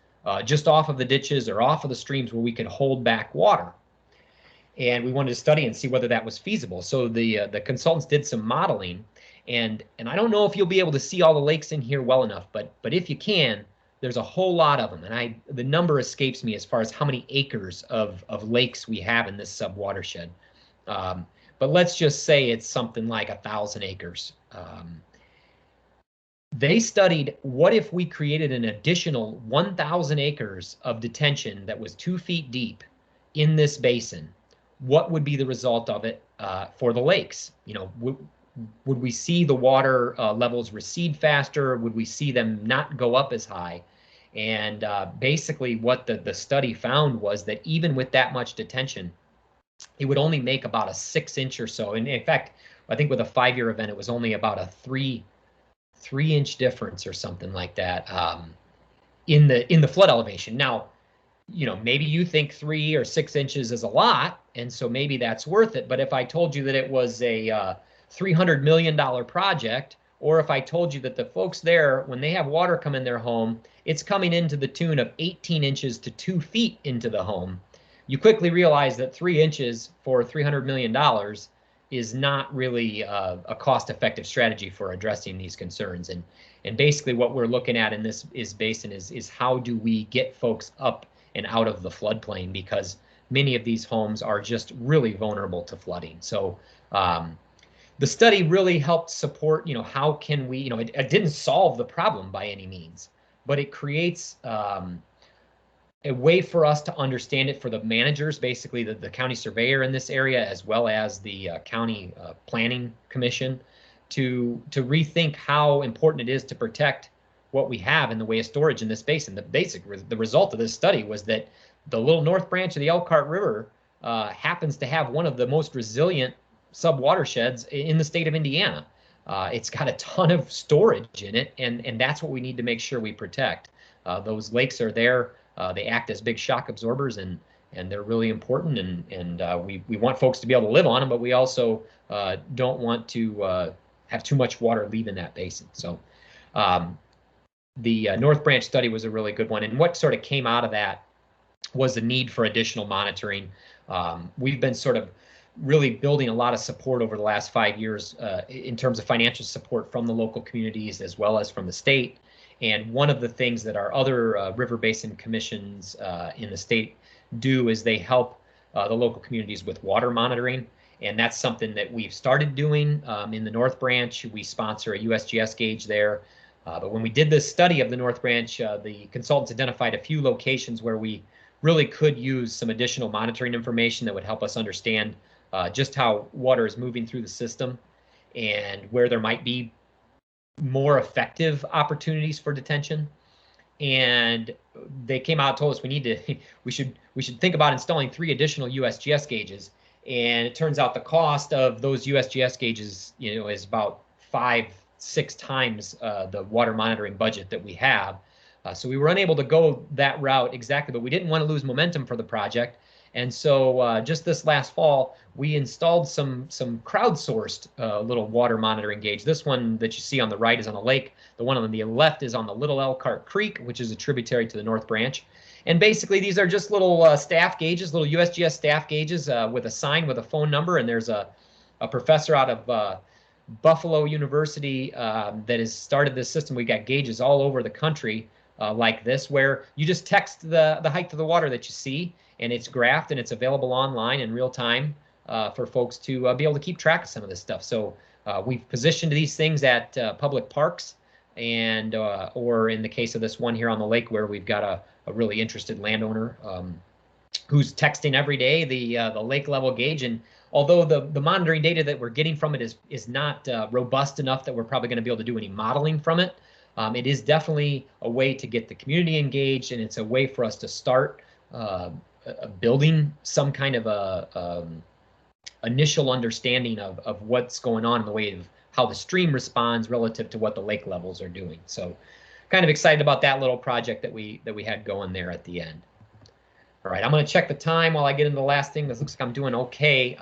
just off of the ditches or off of the streams where we could hold back water. And we wanted to study and see whether that was feasible. So the consultants did some modeling, and I don't know if you'll be able to see all the lakes in here well enough, but if you can, there's a whole lot of them, and the number escapes me as far as how many acres of lakes we have in this sub-watershed. But let's just say it's something like 1,000 acres. They studied, what if we created an additional 1,000 acres of detention that was 2 feet deep in this basin? What would be the result of it for the lakes? Would we see the water levels recede faster? Would we see them not go up as high? And basically what the study found was that even with that much detention, it would only make about a 6-inch or so. And in fact, I think with a 5-year event, it was only about a 3-inch difference or something like that in the flood elevation. Now, maybe you think 3 or 6 inches is a lot, and so maybe that's worth it. But if I told you that it was a $300 million project, or if I told you that the folks there, when they have water come in their home, it's coming into the tune of 18 inches to 2 feet into the home, you quickly realize that 3 inches for $300 million is not really a cost-effective strategy for addressing these concerns. And basically what we're looking at in this basin is how do we get folks up and out of the floodplain, because many of these homes are just really vulnerable to flooding. So the study really helped support, how can we, it didn't solve the problem by any means, but it creates a way for us to understand it for the managers, basically the county surveyor in this area, as well as the county planning commission, to rethink how important it is to protect what we have in the way of storage in this basin. The result of this study was that the little north branch of the Elkhart River happens to have one of the most resilient sub-watersheds in the state of Indiana. It's got a ton of storage in it, and that's what we need to make sure we protect. Those lakes are there. They act as big shock absorbers, and they're really important, and we want folks to be able to live on them, but we also don't want to have too much water leaving that basin. So the North Branch study was a really good one, and what sort of came out of that was the need for additional monitoring. We've been sort of really building a lot of support over the last 5 years in terms of financial support from the local communities as well as from the state. And one of the things that our other river basin commissions in the state do is they help the local communities with water monitoring. And that's something that we've started doing in the North Branch. We sponsor a USGS gauge there. But when we did this study of the North Branch, the consultants identified a few locations where we really could use some additional monitoring information that would help us understand just how water is moving through the system and where there might be more effective opportunities for detention. And they came out and told us we should think about installing 3 additional USGS gauges. And it turns out the cost of those USGS gauges, is about 5-6 times the water monitoring budget that we have. So we were unable to go that route exactly, but we didn't want to lose momentum for the project. And so just this last fall, we installed some crowdsourced little water monitoring gauge. This one that you see on the right is on a lake. The one on the left is on the Little Elkhart Creek, which is a tributary to the North Branch. And basically, these are just little staff gauges, little USGS staff gauges with a sign with a phone number. And there's a professor out of Buffalo University that has started this system. We've got gauges all over the country like this, where you just text the height of the water that you see, and it's graphed and it's available online in real time for folks to be able to keep track of some of this stuff. So we've positioned these things at public parks, and or in the case of this one here on the lake, where we've got a really interested landowner who's texting every day the lake level gauge. And although the monitoring data that we're getting from it is not robust enough that we're probably going to be able to do any modeling from it, it is definitely a way to get the community engaged, and it's a way for us to start building some kind of a initial understanding of what's going on in the way of how the stream responds relative to what the lake levels are doing. So kind of excited about that little project that we had going there at the end. All right, I'm going to check the time while I get into the last thing. This looks like I'm doing okay.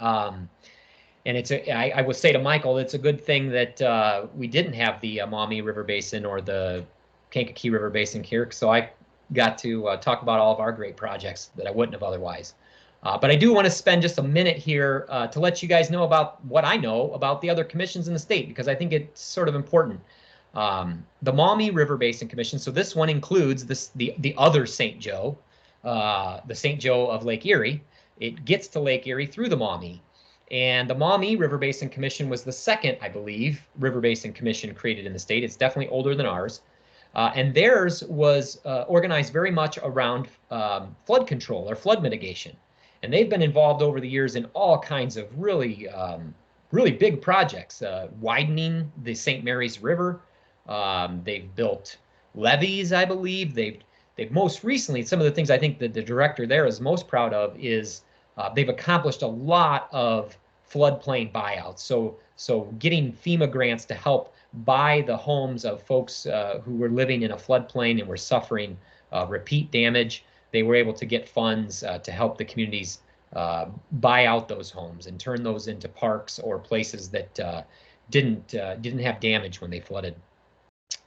And I would say to Michael, it's a good thing that we didn't have the Maumee River Basin or the Kankakee River Basin here, so I got to talk about all of our great projects that I wouldn't have otherwise. But I do want to spend just a minute here to let you guys know about what I know about the other commissions in the state, because I think it's sort of important. The Maumee River Basin Commission, so this one includes the other St. Joe, the St. Joe of Lake Erie. It gets to Lake Erie through the Maumee. And the Maumee River Basin Commission was the second, I believe, River Basin Commission created in the state. It's definitely older than ours. And theirs was organized very much around flood control or flood mitigation. And they've been involved over the years in all kinds of really, really big projects, widening the St. Mary's River. They've built levees, I believe. They've most recently, some of the things I think that the director there is most proud of is they've accomplished a lot of floodplain buyouts. So getting FEMA grants to help buy the homes of folks who were living in a floodplain and were suffering repeat damage. They were able to get funds to help the communities buy out those homes and turn those into parks or places that didn't have damage when they flooded.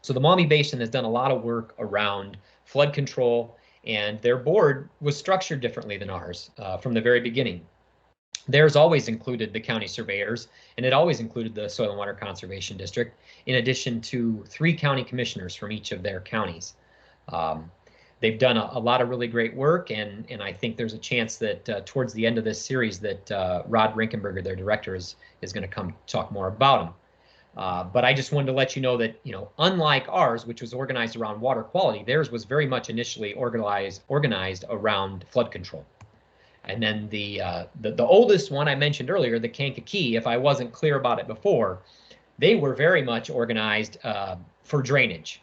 So the Maumee Basin has done a lot of work around flood control, and their board was structured differently than ours from the very beginning. Theirs always included the county surveyors, and it always included the Soil and Water Conservation District, in addition to 3 county commissioners from each of their counties. They've done a lot of really great work, and I think there's a chance that towards the end of this series that Rod Rinkenberger, their director, is going to come talk more about them. But I just wanted to let you know that, unlike ours, which was organized around water quality, theirs was very much initially organized around flood control. And then the oldest one I mentioned earlier, the Kankakee, if I wasn't clear about it before, they were very much organized for drainage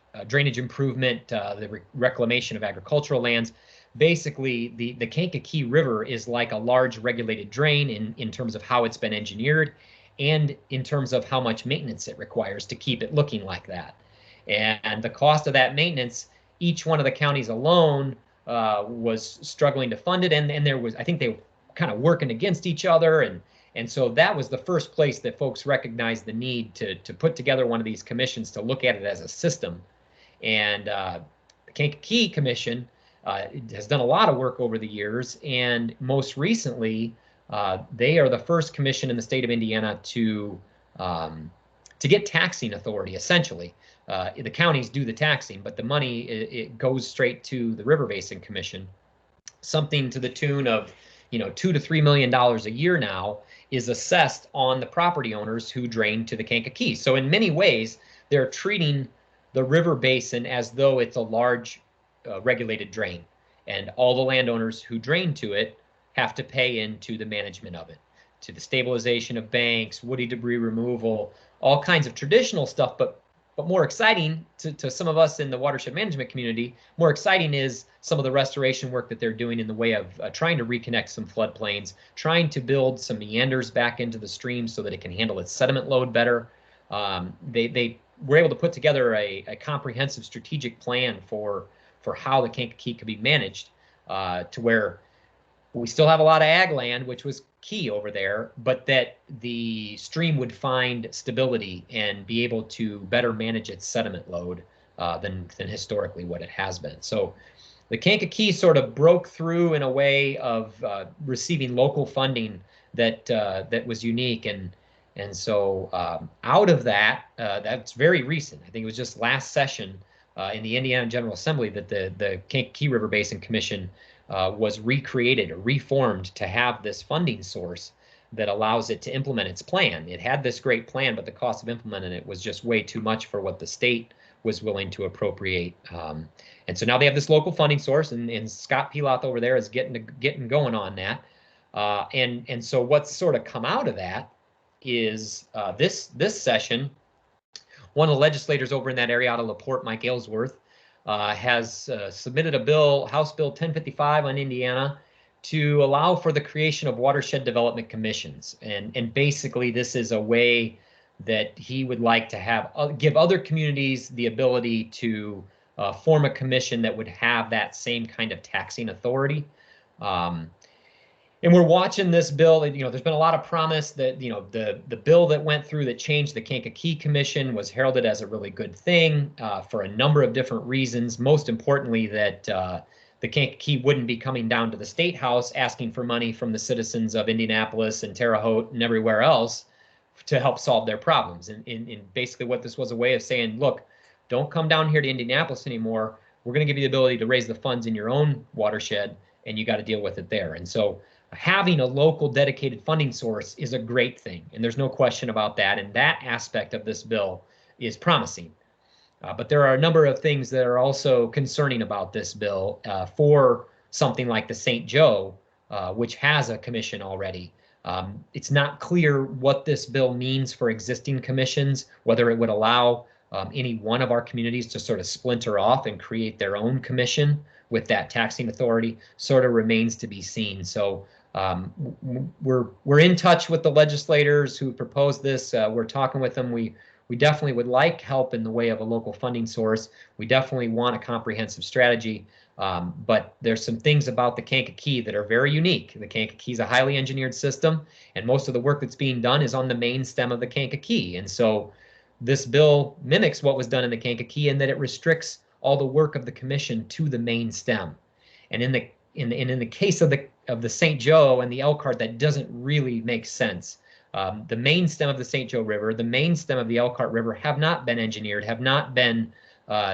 improvement, the reclamation of agricultural lands. Basically, the Kankakee River is like a large regulated drain in terms of how it's been engineered and in terms of how much maintenance it requires to keep it looking like that. And the cost of that maintenance, each one of the counties alone was struggling to fund it, and there was, I think they were kind of working against each other, and so that was the first place that folks recognized the need to put together one of these commissions to look at it as a system. And the Kankakee Commission has done a lot of work over the years, and most recently they are the first commission in the state of Indiana to get taxing authority, essentially. The counties do the taxing, but the money, it goes straight to the River Basin Commission. Something to the tune of, $2 to $3 million a year now is assessed on the property owners who drain to the Kankakee. So in many ways, they're treating the river basin as though it's a large regulated drain, and all the landowners who drain to it have to pay into the management of it, to the stabilization of banks, woody debris removal, all kinds of traditional stuff, but more exciting to some of us in the watershed management community, more exciting is some of the restoration work that they're doing in the way of trying to reconnect some floodplains, trying to build some meanders back into the stream so that it can handle its sediment load better. They were able to put together a comprehensive strategic plan for how the Kankakee could be managed to where we still have a lot of ag land, which was key over there, but that the stream would find stability and be able to better manage its sediment load than historically what it has been. So the Kankakee sort of broke through in a way of receiving local funding that was unique, and so out of that, that's very recent. I think it was just last session in the Indiana General Assembly that the Kankakee River Basin Commission was recreated or reformed to have this funding source that allows it to implement its plan. It had this great plan, but the cost of implementing it was just way too much for what the state was willing to appropriate. And so now they have this local funding source, and Scott Piloth over there is getting going on that. And so what's sort of come out of that is this session, one of the legislators over in that area out of LaPorte, Mike Aylesworth, has submitted a bill, House Bill 1055 on Indiana, to allow for the creation of watershed development commissions. And basically this is a way that he would like to have give other communities the ability to form a commission that would have that same kind of taxing authority. And we're watching this bill. There's been a lot of promise that the bill that went through that changed the Kankakee Commission was heralded as a really good thing for a number of different reasons. Most importantly, that the Kankakee wouldn't be coming down to the State House asking for money from the citizens of Indianapolis and Terre Haute and everywhere else to help solve their problems. And basically what this was a way of saying, look, don't come down here to Indianapolis anymore. We're going to give you the ability to raise the funds in your own watershed, and you got to deal with it there. And so having a local dedicated funding source is a great thing, and there's no question about that. And that aspect of this bill is promising. But there are a number of things that are also concerning about this bill for something like the St. Joe, which has a commission already. It's not clear what this bill means for existing commissions, whether it would allow any one of our communities to sort of splinter off and create their own commission with that taxing authority, sort of remains to be seen. So we're in touch with the legislators who proposed this. We're talking with them. We definitely would like help in the way of a local funding source. We definitely want a comprehensive strategy. But there's some things about the Kankakee that are very unique. The Kankakee is a highly engineered system, and most of the work that's being done is on the main stem of the Kankakee. And so this bill mimics what was done in the Kankakee in that it restricts all the work of the commission to the main stem. And in the case of the St. Joe and the Elkhart, that doesn't really make sense. The main stem of the St. Joe River, the main stem of the Elkhart River have not been engineered, have not been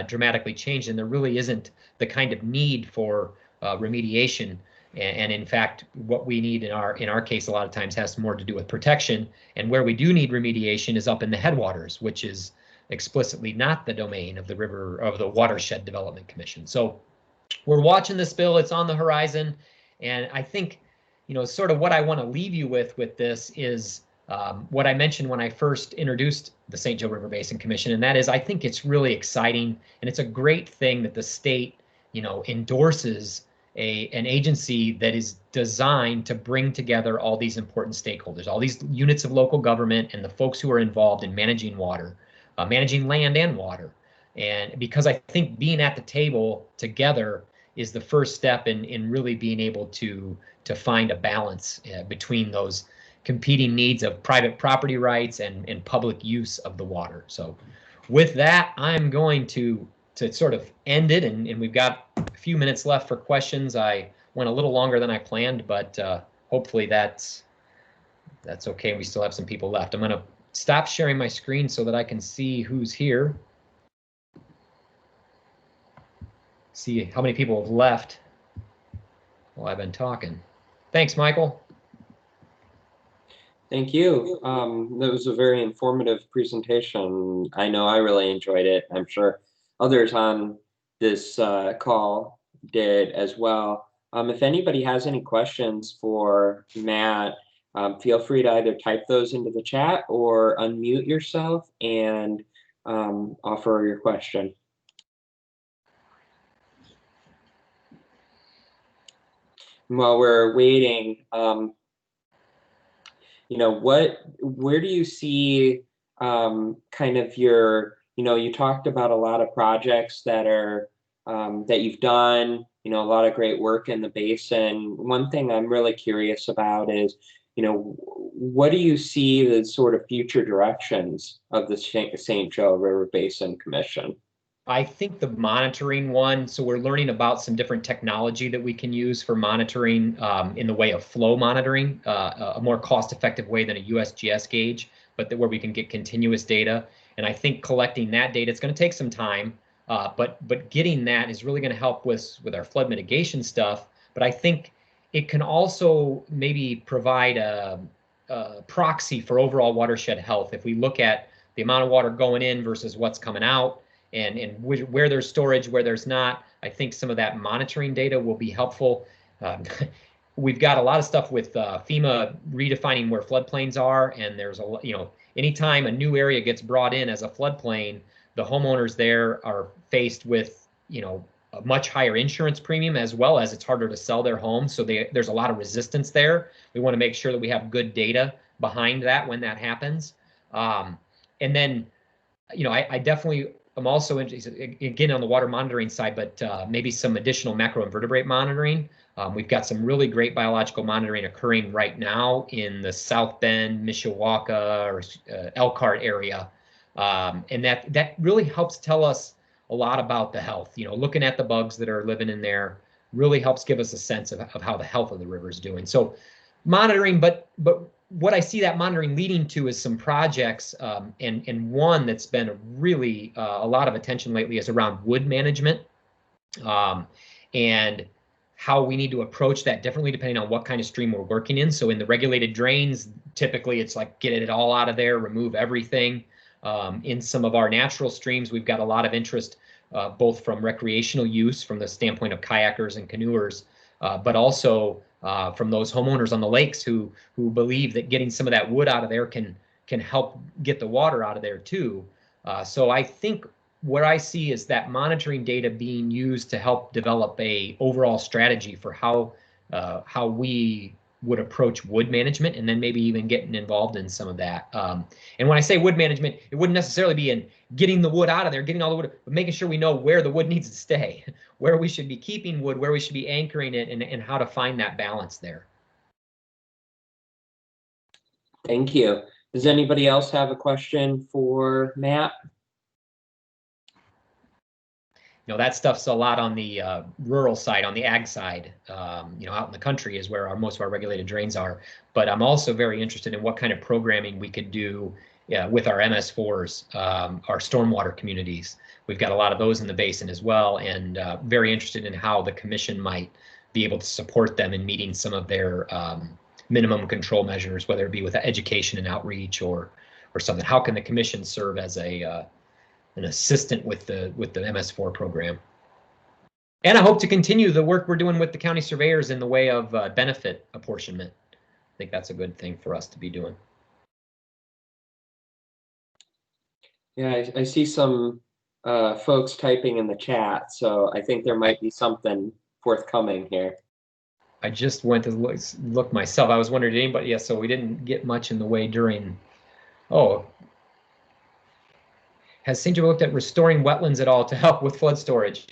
dramatically changed, and there really isn't the kind of need for remediation. And in fact, what we need in our case a lot of times has more to do with protection. And where we do need remediation is up in the headwaters, which is explicitly not the domain of the Watershed Development Commission. So we're watching this bill. It's on the horizon, and I think sort of what I want to leave you with this is what I mentioned when I first introduced the St. Joe River Basin Commission, and that is I think it's really exciting, and it's a great thing that the state endorses an agency that is designed to bring together all these important stakeholders, all these units of local government, and the folks who are involved in managing water, managing land and water. And because I think being at the table together is the first step in really being able to find a balance between those competing needs of private property rights and public use of the water. So with that, I'm going to sort of end it, and we've got a few minutes left for questions. I went a little longer than I planned, but hopefully that's okay. We still have some people left. I'm going to stop sharing my screen so that I can see who's here. See how many people have left while I've been talking. Thanks, Michael. Thank you. That was a very informative presentation. I know I really enjoyed it. I'm sure others on this call did as well. If anybody has any questions for Matt, feel free to either type those into the chat or unmute yourself and offer your question. While we're waiting, where do you see kind of your, you talked about a lot of projects that are that you've done, a lot of great work in the basin. One thing I'm really curious about is, what do you see the sort of future directions of the St. Joe River Basin Commission? I think the monitoring one, so we're learning about some different technology that we can use for monitoring in the way of flow monitoring, a more cost-effective way than a USGS gauge, but where we can get continuous data. And I think collecting that data, it's going to take some time, but getting that is really going to help with our flood mitigation stuff. But I think it can also maybe provide a proxy for overall watershed health. If we look at the amount of water going in versus what's coming out, and where there's storage, where there's not, I think some of that monitoring data will be helpful. We've got a lot of stuff with FEMA redefining where floodplains are, and there's anytime a new area gets brought in as a floodplain, the homeowners there are faced with a much higher insurance premium, as well as it's harder to sell their home. So there's a lot of resistance there. We want to make sure that we have good data behind that when that happens. And then, I definitely am also interested, again, on the water monitoring side, but maybe some additional macroinvertebrate monitoring. We've got some really great biological monitoring occurring right now in the South Bend, Mishawaka, or Elkhart area. And that really helps tell us a lot about the health. Looking at the bugs that are living in there really helps give us a sense of how the health of the river is doing. So monitoring, but what I see that monitoring leading to is some projects, and one that's been really a lot of attention lately is around wood management, and how we need to approach that differently depending on what kind of stream we're working in. So in the regulated drains, typically it's like get it all out of there, remove everything. In some of our natural streams, we've got a lot of interest, both from recreational use from the standpoint of kayakers and canoers, but also from those homeowners on the lakes who believe that getting some of that wood out of there can help get the water out of there too. So I think what I see is that monitoring data being used to help develop a overall strategy for how we would approach wood management, and then maybe even getting involved in some of that. And when I say wood management, it wouldn't necessarily be in getting the wood out of there, getting all the wood, but making sure we know where the wood needs to stay, where we should be keeping wood, where we should be anchoring it, and how to find that balance there. Thank you. Does anybody else have a question for Matt? That stuff's a lot on the rural side, on the ag side. Out in the country is where most of our regulated drains are. But I'm also very interested in what kind of programming we could do with our MS4s, our stormwater communities. We've got a lot of those in the basin as well, and very interested in how the commission might be able to support them in meeting some of their minimum control measures, whether it be with education and outreach or something. How can the commission serve as an assistant with the MS4 program? And I hope to continue the work we're doing with the county surveyors in the way of benefit apportionment. I think that's a good thing for us to be doing. Yeah, I see some folks typing in the chat, so I think there might be something forthcoming here. I just went to look myself. I was wondering, did anybody? Yeah, so we didn't get much in the way during. Oh, has St. Joe looked at restoring wetlands at all to help with flood storage?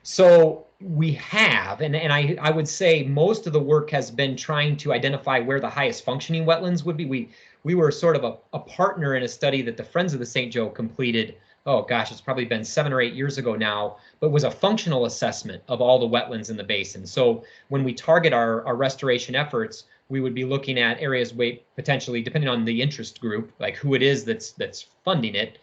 So we have, and I would say most of the work has been trying to identify where the highest functioning wetlands would be. We were sort of a partner in a study that the Friends of the St. Joe completed. Oh gosh, it's probably been 7 or 8 years ago now, but was a functional assessment of all the wetlands in the basin. So when we target our restoration efforts, we would be looking at areas where potentially, depending on the interest group, like who it is that's funding it,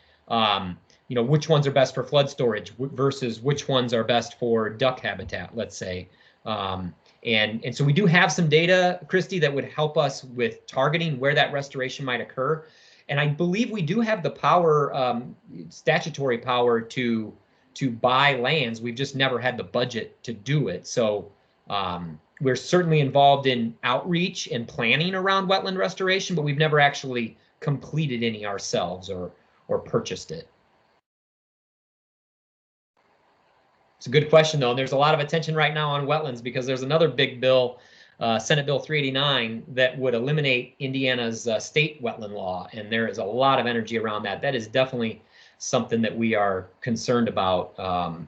which ones are best for flood storage versus which ones are best for duck habitat, let's say. And so we do have some data, Christy, that would help us with targeting where that restoration might occur. And I believe we do have the power, statutory power to buy lands. We've just never had the budget to do it. So we're certainly involved in outreach and planning around wetland restoration, but we've never actually completed any ourselves or purchased it. It's a good question, though. And there's a lot of attention right now on wetlands because there's another big bill, Senate Bill 389, that would eliminate Indiana's state wetland law. And there is a lot of energy around that. That is definitely something that we are concerned about,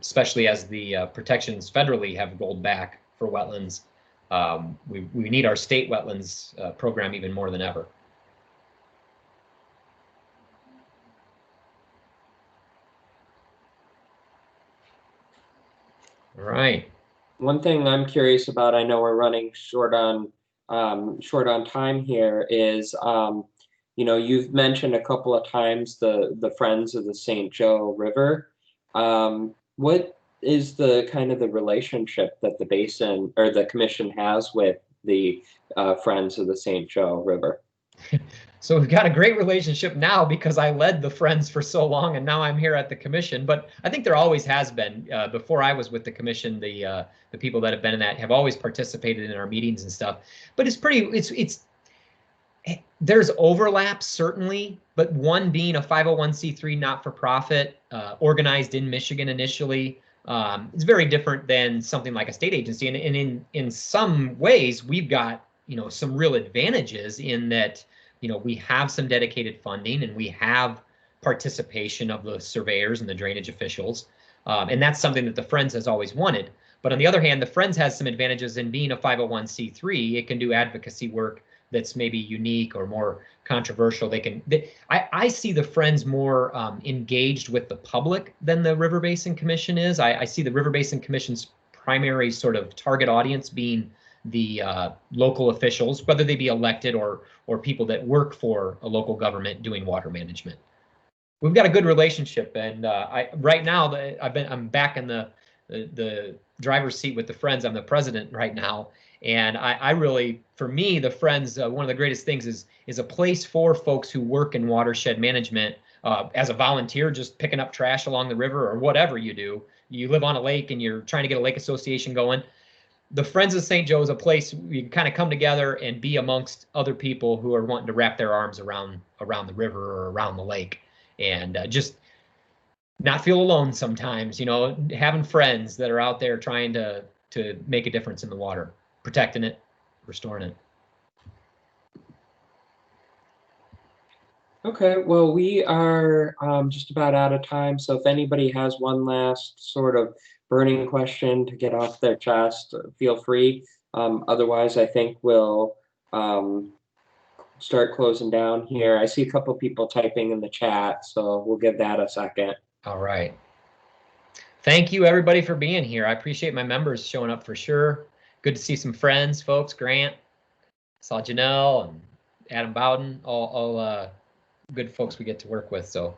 especially as the protections federally have rolled back for wetlands. We need our state wetlands program even more than ever. All right. One thing I'm curious about, I know we're running short on time here, is you've mentioned a couple of times the Friends of the St. Joe River. What is the kind of the relationship that the basin or the commission has with the Friends of the St. Joe River? So we've got a great relationship now because I led the Friends for so long, and now I'm here at the commission. But I think there always has been. Before I was with the commission, the people that have been in that have always participated in our meetings and stuff. But there's overlap certainly, but one being a 501c3 not-for-profit organized in Michigan initially, It's very different than something like a state agency. And in some ways, we've got, some real advantages in that, we have some dedicated funding and we have participation of the surveyors and the drainage officials. And that's something that the Friends has always wanted. But on the other hand, the Friends has some advantages in being a 501c3. It can do advocacy work that's maybe unique or more controversial. I see the Friends more engaged with the public than the River Basin Commission is. I see the River Basin Commission's primary sort of target audience being the local officials, whether they be elected or people that work for a local government doing water management. We've got a good relationship, and right now I'm back in the driver's seat with the Friends. I'm the president right now, and I really, for me, the Friends, one of the greatest things is a place for folks who work in watershed management as a volunteer, just picking up trash along the river or whatever you do. You live on a lake and you're trying to get a lake association going. The Friends of St. Joe is a place you can kind of come together and be amongst other people who are wanting to wrap their arms around the river or around the lake, and just not feel alone sometimes, having friends that are out there trying to make a difference in the water, protecting it, restoring it. Okay, well, we are just about out of time. So if anybody has one last sort of burning question to get off their chest, feel free. Otherwise, I think we'll start closing down here. I see a couple people typing in the chat, so we'll give that a second. All right. Thank you, everybody, for being here. I appreciate my members showing up for sure. Good to see some friends, folks. Grant, saw Janelle and Adam Bowden, all good folks we get to work with. So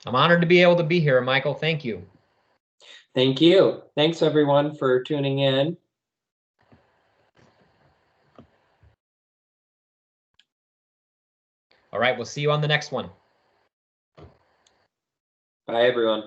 I'm honored to be able to be here, Michael. Thank you. Thank you. Thanks, everyone, for tuning in. All right, we'll see you on the next one. Bye, everyone.